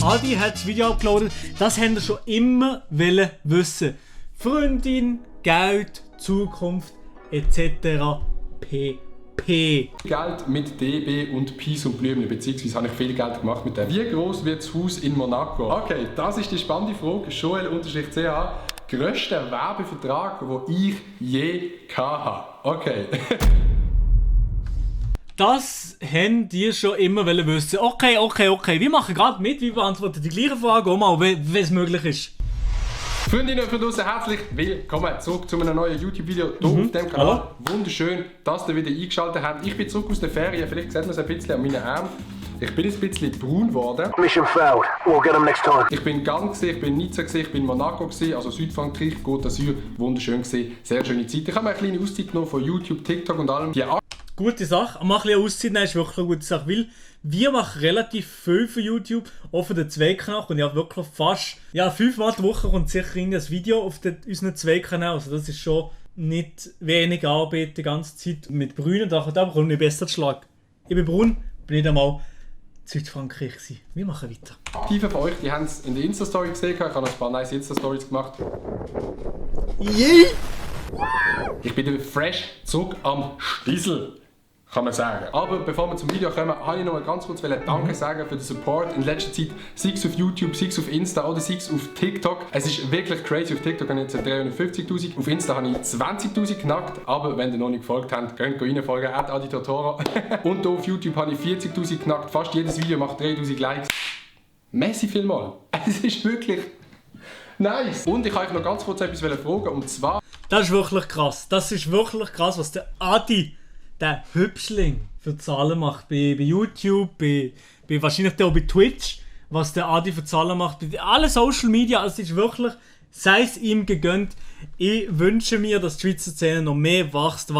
Adi hat das Video abgeladen. Das haben wir schon immer wissen. Freundin, Geld, Zukunft etc. pp. Geld mit DB und Peace und Blümchen, beziehungsweise habe ich viel Geld gemacht mit dem. Wie groß wird das Haus in Monaco? Okay, das ist die spannende Frage. Joel_ch. Grösster Werbevertrag, den ich je hatte. Okay. Das haben die schon immer wissen. Okay. Wir machen gerade mit, wir beantworten die gleiche Frage auch mal, wenn es möglich ist. Freundinnen von draussen, herzlich willkommen zurück zu einem neuen YouTube-Video hier auf dem Kanal. Wunderschön, dass ihr wieder eingeschaltet habt. Ich bin zurück aus den Ferien, vielleicht sieht man es ein bisschen an meinen Armen. Ich bin ein bisschen braun geworden. Mission failed. We'll get them next time. Ich bin in Cannes, ich bin in Nizza, ich bin in Monaco, also Südfrankreich, Côte d'Azur, wunderschön gewesen, sehr schöne Zeit. Ich habe mir eine kleine Auszeit genommen von YouTube, TikTok und allem. Die gute Sache, mach ein bisschen Auszeit, das ist wirklich eine gute Sache, weil wir machen relativ viel für YouTube, auch für den Zweitkanal, und ja wirklich fast 5-mal die Woche kommt sicher ein Video auf unseren Zweitkanal, also das ist schon nicht wenig Arbeit die ganze Zeit mit Brünen, da bekomme ich besser den Schlag. Ich bin braun, bin nicht einmal Südfrankreich gewesen. Wir machen weiter. Aktive von euch, die haben es in der Insta-Story gesehen, ich habe noch ein paar nice Insta-Stories gemacht. Yeah. Ich bin fresh zurück am Stiesel, kann man sagen. Aber bevor wir zum Video kommen, wollte ich noch mal ganz kurz Danke sagen für den Support in letzter Zeit. Sei es auf YouTube, sei es auf Insta oder sei es auf TikTok. Es ist wirklich crazy. Auf TikTok habe ich jetzt 350'000, auf Insta habe ich 20'000 knackt. Aber wenn ihr noch nicht gefolgt habt, könnt ihr reinfolgen, @aditotoro. Und hier auf YouTube habe ich 40'000 knackt. Fast jedes Video macht 3000 Likes. Messi vielmal. Es ist wirklich nice. Und ich wollte euch noch ganz kurz etwas fragen, und zwar... Das ist wirklich krass. Das ist wirklich krass, was der Adi, der Hübschling, für Zahlen macht. Bei YouTube, bei wahrscheinlich auch bei Twitch, was der Adi für Zahlen macht. Bei allen Social Media, also es ist wirklich, sei es ihm gegönnt. Ich wünsche mir, dass die Schweizer Szene noch mehr wächst.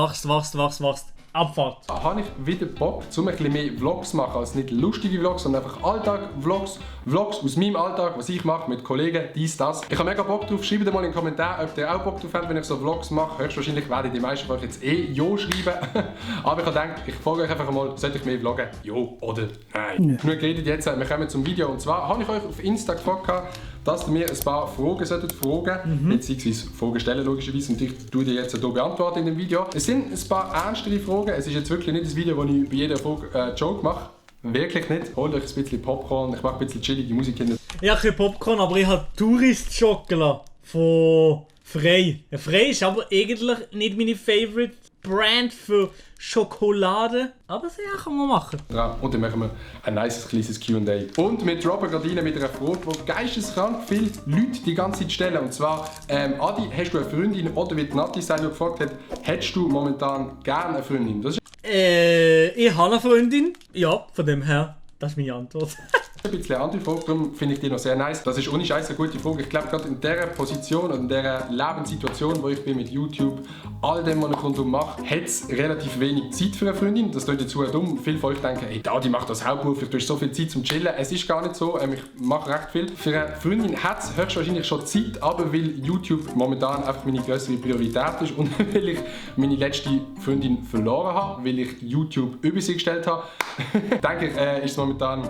Abfahrt. Habe ich wieder Bock, um ein bisschen mehr Vlogs zu machen, also nicht lustige Vlogs, sondern einfach Alltag-Vlogs, Vlogs aus meinem Alltag, was ich mache mit Kollegen, dies, das. Ich habe mega Bock drauf, schreibt mal in den Kommentaren, ob ihr auch Bock drauf habt, wenn ich so Vlogs mache. Höchstwahrscheinlich werden die meisten von euch jetzt Ja schreiben. Aber ich habe gedacht, ich frage euch einfach mal, sollte ich mehr vloggen? Ja oder nein? Genug geredet jetzt, wir kommen zum Video. Und zwar habe ich euch auf Insta gefragt, dass ihr mir ein paar Fragen fragen beziehungsweise Fragen stellen logischerweise, und ich tue die jetzt hier beantworten in dem Video. Es sind ein paar ernstere Fragen, es ist jetzt wirklich nicht ein Video, wo ich bei jeder Frage Joke mache. Wirklich nicht. Holt euch ein bisschen Popcorn, ich mache ein bisschen chillige Musik hin. Ich habe kein Popcorn, aber ich habe Tourist-Schokolade von Frey. Ja, Frey ist aber eigentlich nicht meine Favorite Brand für Schokolade, aber das kann man machen. Ja, und dann machen wir ein nice kleines Q&A. Und wir droppen gerade rein mit einer Frage, die geisteskrank viele Leute die ganze Zeit stellen. Und zwar, Adi, hast du eine Freundin, oder wie Nati selber gefragt hat, hättest du momentan gerne eine Freundin? Das ist ich habe eine Freundin. Ja, von dem her, das ist meine Antwort. ein bisschen eine andere Frage, darum finde ich die noch sehr nice. Das ist ohne Scheiß eine gute Frage. Ich glaube, gerade in dieser Position und in dieser Lebenssituation, wo ich bin mit YouTube, all dem, was ich rundum mache, hat es relativ wenig Zeit für eine Freundin. Das klingt jetzt dumm. Viele von euch denken, hey, die macht das hauptberuflich, du hast so viel Zeit zum Chillen. Es ist gar nicht so. Ich mache recht viel. Für eine Freundin hat es höchstwahrscheinlich schon Zeit, aber weil YouTube momentan einfach meine größere Priorität ist und weil ich meine letzte Freundin verloren habe, weil ich YouTube über sie gestellt habe, denke ich, ist es momentan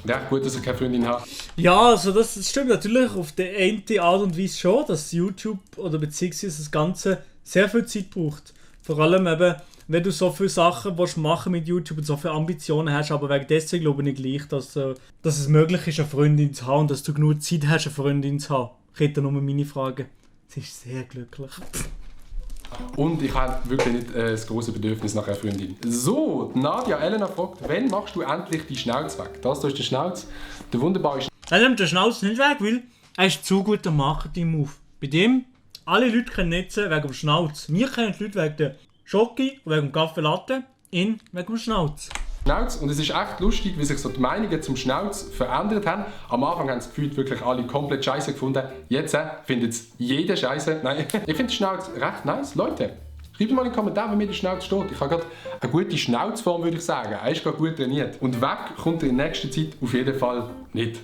recht gut, dass ich keine Freundin habe. Ja, also das stimmt natürlich auf die eine Art und Weise schon, dass YouTube oder beziehungsweise das Ganze sehr viel Zeit braucht. Vor allem eben, wenn du so viele Sachen machen mit YouTube und so viele Ambitionen hast, aber wegen dessen glaube ich gleich, dass es möglich ist, eine Freundin zu haben und dass du genug Zeit hast, eine Freundin zu haben. Ich hätte nur meine Frage. Sie ist sehr glücklich. Und ich habe wirklich nicht das große Bedürfnis nach einer Freundin. So, Nadia Elena fragt, wann machst du endlich die Schnauze weg? Das ist der Schnauze, der wunderbare Schnauze. Er nimmt den Schnauze nicht weg, weil er ist zu guter Marketing-Move. Bei dem, alle Leute kennen nicht wegen dem Schnauz. Wir kennen die Leute wegen der Schoki und wegen dem Kaffee Latte, ihn wegen dem Schnauz. Und es ist echt lustig, wie sich so die Meinungen zum Schnauz verändert haben. Am Anfang haben es gefühlt wirklich alle komplett scheiße gefunden. Jetzt findet es jeder scheiße. Nein, ich finde den Schnauz recht nice. Leute, schreibt mal in den Kommentaren, wie mir der Schnauz steht. Ich habe gerade eine gute Schnauzform, würde ich sagen. Er ist gerade gut trainiert. Und weg kommt er in nächster Zeit auf jeden Fall nicht.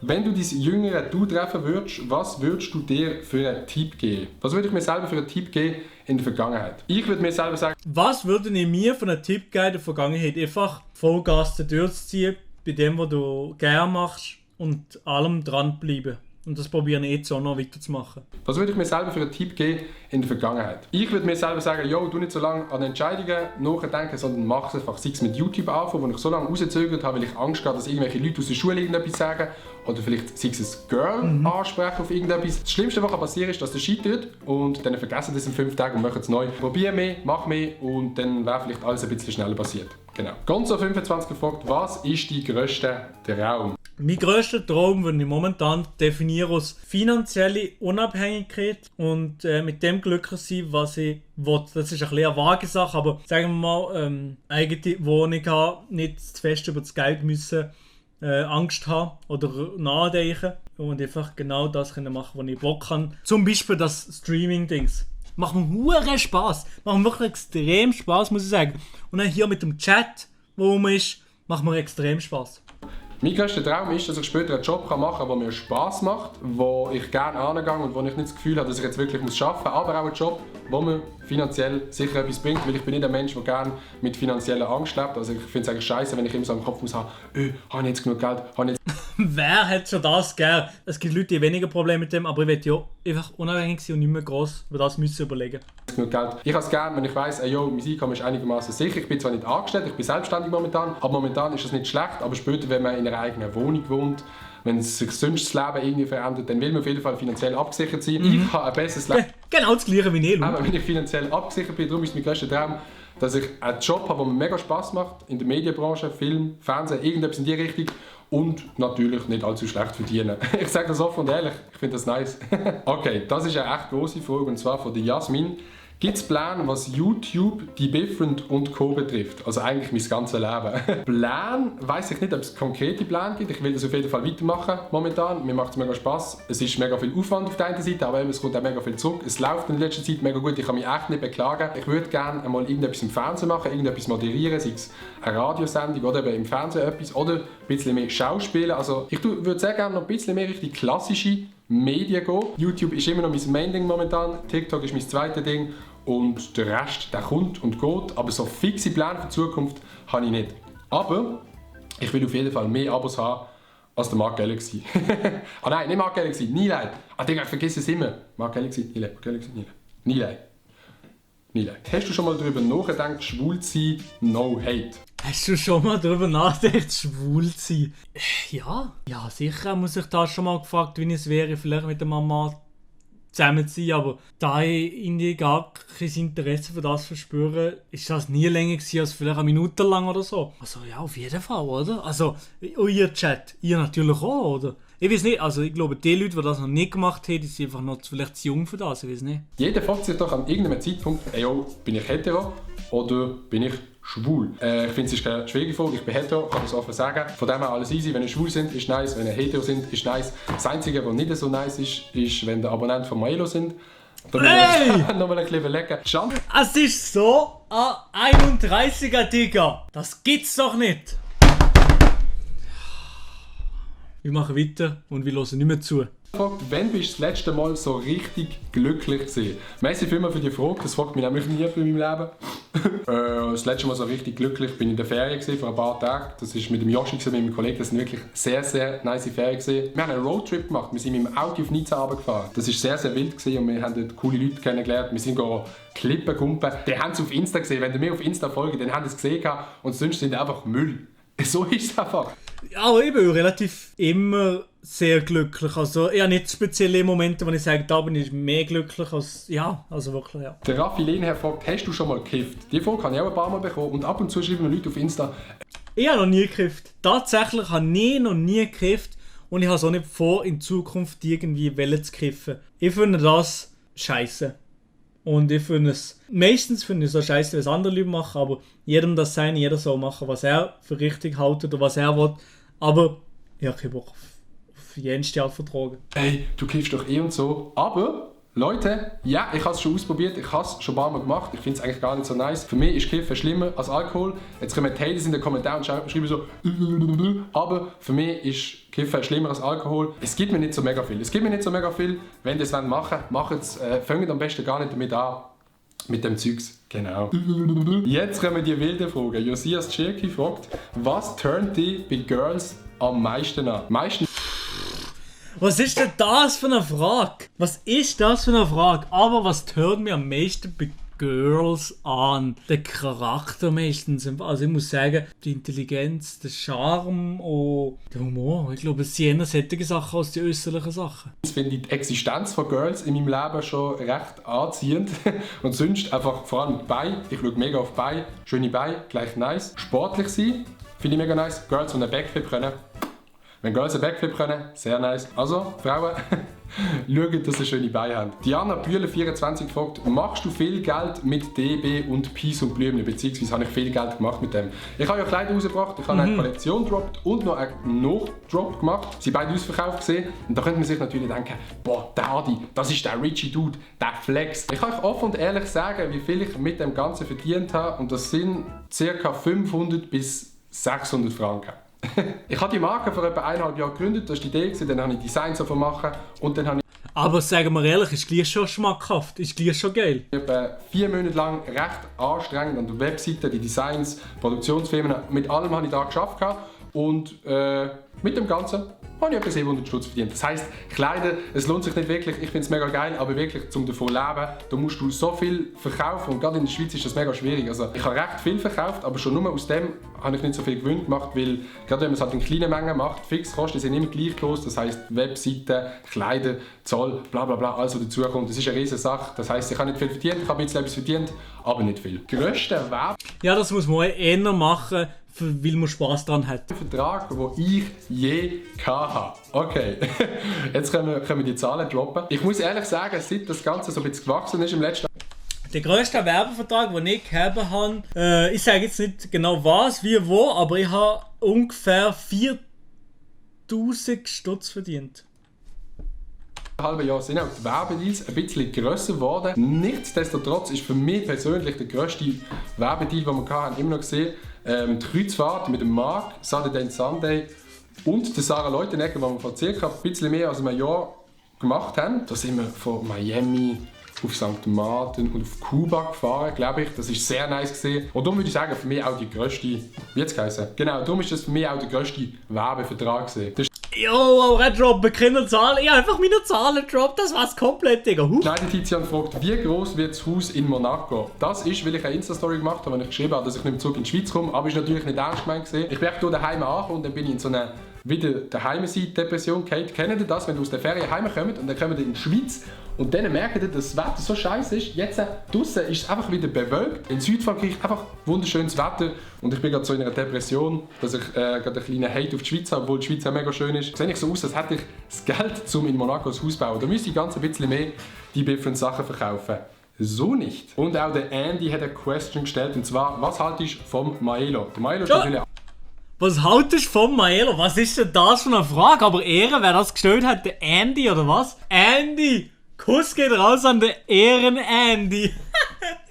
Wenn du dein jüngere Du treffen würdest, was würdest du dir für einen Tipp geben? Was würde ich mir selber für einen Tipp geben in der Vergangenheit? Ich würde mir selber sagen... Was würde ich mir von einem Tipp geben in der Vergangenheit? Einfach Vollgas durchzuziehen, bei dem, was du gerne machst. und allem dranbleiben. Und das probiere ich jetzt auch noch weiterzumachen. Was würde ich mir selber für einen Tipp geben in der Vergangenheit? Ich würde mir selber sagen, du nicht so lange an Entscheidungen nachdenken, sondern mach es einfach. Sei es mit YouTube anfangen, wo ich so lange rausgezögert habe, weil ich Angst hatte, dass irgendwelche Leute aus der Schule irgendetwas sagen. Oder vielleicht sei es ein Girl ansprechen auf irgendetwas. Das Schlimmste, was passieren kann, ist, dass der scheitert und dann vergessen das in 5 Tagen und machen es neu. Probier mehr, mach mehr und dann wäre vielleicht alles ein bisschen schneller passiert. Genau. Gonzo25 gefragt, was ist dein grösster Traum? Mein grösster Traum würde ich momentan definieren als finanzielle Unabhängigkeit und mit dem glücklich sein, was ich will. Das ist ein bisschen eine vage Sache, aber sagen wir mal, eigene Wohnung haben, nicht zu fest über das Geld müssen Angst haben oder nachdenken und einfach genau das können machen, was ich Bock kann. Zum Beispiel das Streaming-Dings. Macht mir hure Spaß. Macht mir wirklich extrem Spaß, muss ich sagen. Und dann hier mit dem Chat, wo man ist, macht mir extrem Spaß. Mein grösster Traum ist, dass ich später einen Job machen kann, der mir Spass macht, wo ich gerne angehe und wo ich nicht das Gefühl habe, dass ich jetzt wirklich arbeiten muss, aber auch einen Job, der mir finanziell sicher etwas bringt, weil ich bin nicht ein Mensch, der gerne mit finanzieller Angst lebt. Also ich finde es eigentlich scheiße, wenn ich immer so im Kopf muss haben, habe ich jetzt genug Geld, habe ich jetzt... Wer hat schon das gern? Es gibt Leute, die weniger Probleme mit dem, aber ich will ja einfach unabhängig sein und nicht mehr gross über das müssen überlegen. Genug Geld. Ich habe es gerne, wenn ich weiss, mein Einkommen ist einigermaßen sicher. Ich bin zwar nicht angestellt, ich bin selbstständig momentan, aber momentan ist es nicht schlecht. Aber später, wenn man in einer eigenen Wohnung wohnt, wenn sich sonst das Leben irgendwie verändert, dann will man auf jeden Fall finanziell abgesichert sein. Ich habe ein besseres Leben. Genau das gleiche wie ich. Aber wenn ich finanziell abgesichert bin, darum ist mein grösster Traum, dass ich einen Job habe, der mir mega Spass macht, in der Medienbranche, Film, Fernsehen, irgendetwas in die Richtung. Und natürlich nicht allzu schlecht verdienen. Ich sage das offen und ehrlich, ich finde das nice. Okay, das ist eine echt grosse Frage und zwar von der Jasmin. Gibt es Pläne, was YouTube, die Different und Co. betrifft? Also eigentlich mein ganzes Leben. Pläne, weiss ich nicht, ob es konkrete Pläne gibt. Ich will das auf jeden Fall weitermachen momentan. Mir macht es mega Spass. Es ist mega viel Aufwand auf der einen Seite, aber es kommt auch mega viel zurück. Es läuft in letzter Zeit mega gut. Ich kann mich echt nicht beklagen. Ich würde gerne einmal irgendetwas im Fernsehen machen, irgendetwas moderieren, sei es eine Radiosendung oder eben im Fernsehen etwas oder ein bisschen mehr Schauspielen. Also ich würde sehr gerne noch ein bisschen mehr Richtung klassische Medien gehen. YouTube ist immer noch mein Main-Ding momentan. TikTok ist mein zweites Ding. Und der Rest, der kommt und geht. Aber so fixe Pläne für die Zukunft habe ich nicht. Aber ich will auf jeden Fall mehr Abos haben als der Mark Galaxy. Ah nein, nicht Mark Galaxy, Nilay. Digga, ich vergesse es immer. Mark Galaxy, Nilay, Mark Galaxy, Nilay. Nilay. Hast du schon mal darüber nachgedacht, schwul zu sein, no hate? Hast du schon mal darüber nachgedacht, schwul zu sein? Ja. Ja, sicher muss ich da schon mal gefragt, wie es wäre, vielleicht mit der Mama zusammen zu sein, aber da ich irgendwie gar kein Interesse für das verspüre, ist das nie länger gewesen als vielleicht eine Minute lang oder so. Also ja, auf jeden Fall, oder? Also, ihr Chat, ihr natürlich auch, oder? Ich weiß nicht, also ich glaube, die Leute, die das noch nicht gemacht haben, die sind einfach noch vielleicht zu jung für das, ich weiß nicht. Jeder fragt sich doch an irgendeinem Zeitpunkt, bin ich hetero oder bin ich schwul? Ich finde, es ist keine schwierige Frage, ich bin hetero, kann das offen sagen. Von dem her alles easy, wenn ihr schwul sind, ist nice, wenn ihr hetero sind, ist nice. Das Einzige, was nicht so nice ist, wenn ihr Abonnent von Milo sind. Da hey! Noch mal ein bisschen überlegen. Es ist so ein 31er, Digga! Das gibt's doch nicht! Wir machen weiter und wir hören nicht mehr zu. Wann bist du das letzte Mal so richtig glücklich gewesen? Merci vielmals für die Frage, das fragt mich nämlich nie in meinem Leben. Das letzte Mal so richtig glücklich bin ich in der Ferien gewesen, vor ein paar Tagen. Das war mit dem Joshi, mit meinem Kollegen. Das waren wirklich sehr, sehr nice Ferien gewesen. Wir haben einen Roadtrip gemacht. Wir sind mit dem Auto auf Nizza runtergefahren. Das war sehr, sehr wild gewesen und wir haben dort coole Leute kennengelernt. Wir sind Klippen gumpen. Die haben es auf Insta gesehen. Wenn ihr mir auf Insta folgt, dann haben sie es gesehen und sonst sind einfach Müll. So ist es einfach. Ja, aber ich bin relativ immer sehr glücklich. Also ich habe nicht spezielle Momente, wo ich sage, da bin ich mehr glücklich als... Ja, also wirklich, ja. Der Raffi Lehnherr fragt, hast du schon mal gekifft? Die Frage habe ich auch ein paar Mal bekommen und ab und zu schreiben mir Leute auf Insta. Ich habe noch nie gekifft. Tatsächlich habe ich noch nie gekifft und ich habe es auch nicht vor, in Zukunft irgendwie zu kiffen. Ich finde das scheiße. Und ich finde es... Meistens finde ich es so scheiße, was andere Leute machen, aber jedem das sein, jeder soll machen, was er für richtig hält oder was er will. Aber ich habe keinen Bock auf jenste Art von Drogen. Hey, du kiffst doch und so. Aber, Leute, ja, ich habe es schon ausprobiert, ich habe es schon ein paar Mal gemacht. Ich finde es eigentlich gar nicht so nice. Für mich ist Kiffen schlimmer als Alkohol. Jetzt kommen die Haters in den Kommentaren und schreiben so aber für mich ist Kiffen schlimmer als Alkohol. Es gibt mir nicht so mega viel. Wenn ihr es machen wollt, macht es. Fangt am besten gar nicht damit an. Mit dem Zeugs. Genau. Jetzt kommen die wilden Fragen. Josias Tschirki fragt, was turnt dich bei Girls am meisten an? Was ist denn das für eine Frage? Was ist das für eine Frage? Aber was hört mir am meisten bei Girls an? Der Charakter meistens. Also ich muss sagen, die Intelligenz, der Charme und der Humor. Ich glaube, es sind eher solche Sachen als die äußerlichen Sachen. Ich finde die Existenz von Girls in meinem Leben schon recht anziehend. Und sonst einfach vor allem die Beine. Ich schaue mega auf Beine. Schöne Beine, gleich nice. Sportlich sein, finde ich mega nice. Girls, die einen Backflip können. Wenn Girls einen Backflip können, sehr nice. Also, Frauen, schaut, dass sie schöne Beine haben. Diana Bühler 24 fragt, machst du viel Geld mit DB und Peace und Blümchen? Beziehungsweise habe ich viel Geld gemacht mit dem. Ich habe ja Kleider rausgebracht, ich habe eine Kollektion gedroppt und noch einen Nachdrop gemacht. Sie beide ausverkauft gesehen. Und da könnte man sich natürlich denken, boah, der Adi, das ist der Richie Dude, der Flex. Ich kann euch offen und ehrlich sagen, wie viel ich mit dem Ganzen verdient habe. Und das sind ca. 500 bis 600 Franken. Ich habe die Marke vor etwa 1,5 Jahren gegründet, das war die Idee, dann habe ich Designs davon machen und dann habe ich Aber sagen wir ehrlich, ist gleich schon schmackhaft, ist gleich schon geil. etwa 4 Monate lang recht anstrengend an der Webseite, die Designs, Produktionsfirmen, mit allem habe ich da geschafft und mit dem Ganzen habe ich etwa 700 Stutz verdient. Das heisst, Kleider, es lohnt sich nicht wirklich, ich finde es mega geil, aber wirklich zum davon leben, da musst du so viel verkaufen und gerade in der Schweiz ist das mega schwierig. Also ich habe recht viel verkauft, aber schon nur aus dem habe ich nicht so viel Gewinn gemacht, weil gerade wenn man es halt in kleinen Mengen macht, Fixkosten sind immer gleich groß, das heisst Webseiten, Kleider, Zoll, bla bla bla, alles was dazukommt, das ist eine riesige Sache. Das heisst, ich habe nicht viel verdient, ich habe ein bisschen etwas verdient, aber nicht viel. Grösster Ja, das muss man eher machen, weil man Spass daran hat. Vertrag, den ich je hatte. Okay, jetzt können wir die Zahlen droppen. Ich muss ehrlich sagen, seit das Ganze so ein bisschen gewachsen ist im letzten Der grösste Werbevertrag, den ich gehabt habe, ich sage jetzt nicht genau was, wie, wo, aber ich habe ungefähr 4000 Stutz verdient. halben Jahr sind auch die Werbedeals ein bisschen grösser geworden. Nichtsdestotrotz ist für mich persönlich der grösste Werbedeal, den wir hatten, immer noch gesehen, die Kreuzfahrt mit dem Marc, Saturday and Sunday und der Sarah Leutenegger, die wir vor circa ein bisschen mehr als einem Jahr gemacht haben. Da sind wir von Miami auf St. Martin und auf Kuba gefahren, glaube ich. Das ist sehr nice gesehen. Und darum würde ich sagen, für mich auch die grösste, wie jetzt geheißen? Genau, darum ist das für mich auch der grösste Werbevertrag gesehen. Jo, aber er droppt keine Zahlen. Ich habe einfach meine Zahlen gedroppt, das war's komplett, Digga. Schneider Tizian fragt, wie groß wird das Haus in Monaco? Das ist, weil ich eine Insta-Story gemacht habe, wenn ich geschrieben habe, dass ich nicht mehr zurück in die Schweiz komme. Aber ist natürlich nicht ernst gemeint gesehen. Ich bin hier daheim angekommen und dann bin ich in so einer wieder daheim sein Depression. Kate, kennt ihr das, wenn ihr aus der Ferien heimkommt und dann kommt ihr in die Schweiz und dann merkt ihr, dass das Wetter so scheiße ist. Jetzt draußen ist es einfach wieder bewölkt. In Südfrankreich einfach wunderschönes Wetter und ich bin gerade so in einer Depression, dass ich gerade einen kleinen Hate auf die Schweiz habe, obwohl die Schweiz auch mega schön ist. Sehe ich so aus, als hätte ich das Geld, um in Monaco ein Haus zu bauen. Da müsste ich ganz ein bisschen mehr die different Sachen verkaufen. So nicht. Und auch der Andy hat eine Question gestellt und zwar, was haltest du vom Maelo? Der Maelo ist natürlich Was haltest du vom Maelo? Was ist denn das für eine Frage? Aber Ehre, wer das gestellt hat, der Andy oder was? Andy! Kuss geht raus an den Ehren-Andy!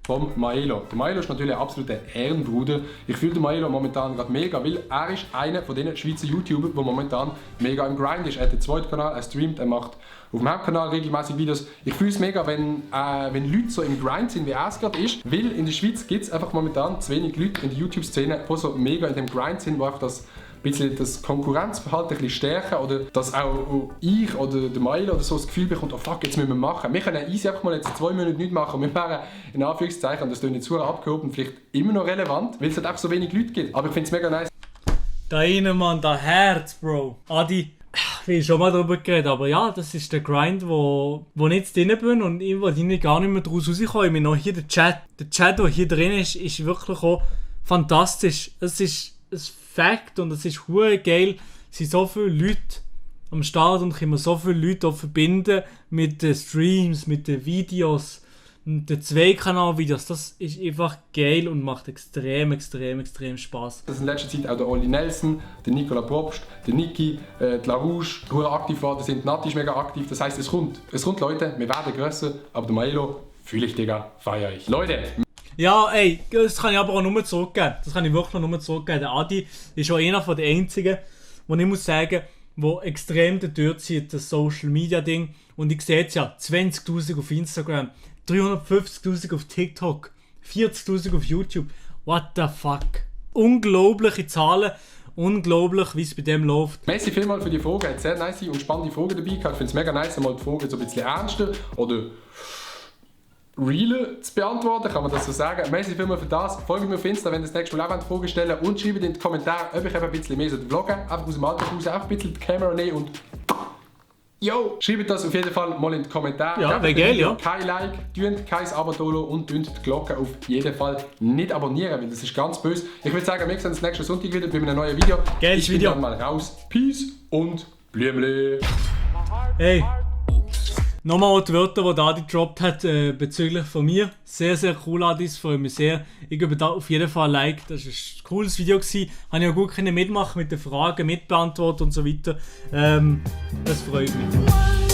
vom Maelo. Der Maelo ist natürlich ein absoluter Ehrenbruder. Ich fühle den Maelo momentan gerade mega, weil er ist einer von den Schweizer YouTubern, der momentan mega im Grind ist. Er hat einen zweiten Kanal, er streamt, er macht auf dem Hauptkanal regelmäßig Videos. Ich fühle es mega, wenn Leute so im Grind sind, wie er es gerade ist, weil in der Schweiz gibt es einfach momentan zu wenig Leute in der YouTube-Szene, die so mega in dem Grind sind, wo einfach das Konkurrenzverhalten ein bisschen stärken oder dass auch ich oder der Mailo oder so das Gefühl bekommt, oh fuck, jetzt müssen wir machen. Wir können easy einfach mal jetzt 2 Monate nichts machen. Wir wären in Anführungszeichen, und das klingt jetzt super abgehoben, vielleicht immer noch relevant, weil es halt einfach so wenig Leute gibt. Aber ich finde es mega nice. Da rein, Mann, das Herz, Bro. Adi, ich will schon mal darüber geredet, aber ja, das ist der Grind, wo ich jetzt drin bin und ich will gar nicht mehr daraus rauskommen. Ich meine, noch hier der Chat, der hier drin ist wirklich auch fantastisch. Es ist ein Fakt und es ist hure geil, es sind so viele Leute am Start und können so viele Leute auch verbinden mit den Streams, mit den Videos, mit den 2-Kanal-Videos. Das ist einfach geil und macht extrem Spaß. Das ist in letzter Zeit auch der Oli Nelson, der Nicola Probst, der Niki, die LaRouche, die aktiv waren, sind Nati ist mega aktiv. Das heisst, es kommt Leute, wir werden grösser, aber der Maelo, fühle ich, Digga, feiere ich. Leute! Ja, ey, das kann ich aber auch nur zurückgeben. Das kann ich wirklich nur zurückgeben. Der Adi ist auch einer der einzigen, wo ich muss sagen, der extrem durchzieht, das Social Media Ding. Und ich sehe jetzt ja, 20'000 auf Instagram, 350'000 auf TikTok, 40'000 auf YouTube. What the fuck? Unglaubliche Zahlen. unglaublich, wie es bei dem läuft. Merci vielmals für die Frage, hat sehr nice und spannende Fragen dabei gehabt. Ich finde es mega nice, mal die Fragen so ein bisschen ernster oder realer zu beantworten, kann man das so sagen. Merci vielmals für das. Folgt mir auf Insta, wenn ihr das nächste Mal auch Fragen stellen und schreibt in die Kommentare, ob ich ein bisschen mehr vloggen soll. Einfach aus dem Alltag raus, auch ein bisschen die Kamera nehmen und yo! Schreibt das auf jeden Fall mal in die Kommentare. Ja, wäre geil, ja. Kein Like, tönt kein Abo dolo und tönt die Glocke auf jeden Fall nicht abonnieren, weil das ist ganz böse. Ich würde sagen, wir sehen uns nächsten Sonntag wieder bei einem neuen Video. Geiles Video. Ich bin dann mal raus. Peace und Blümli. Hey, nochmal die Wörter, die Adi gedroppt hat bezüglich von mir. Sehr, sehr cool, Adis, freue mich sehr. Ich gebe da auf jeden Fall ein Like, das war ein cooles Video gewesen. Habe ich auch gut mitmachen mit den Fragen, mitbeantworten und so weiter. Das freut mich.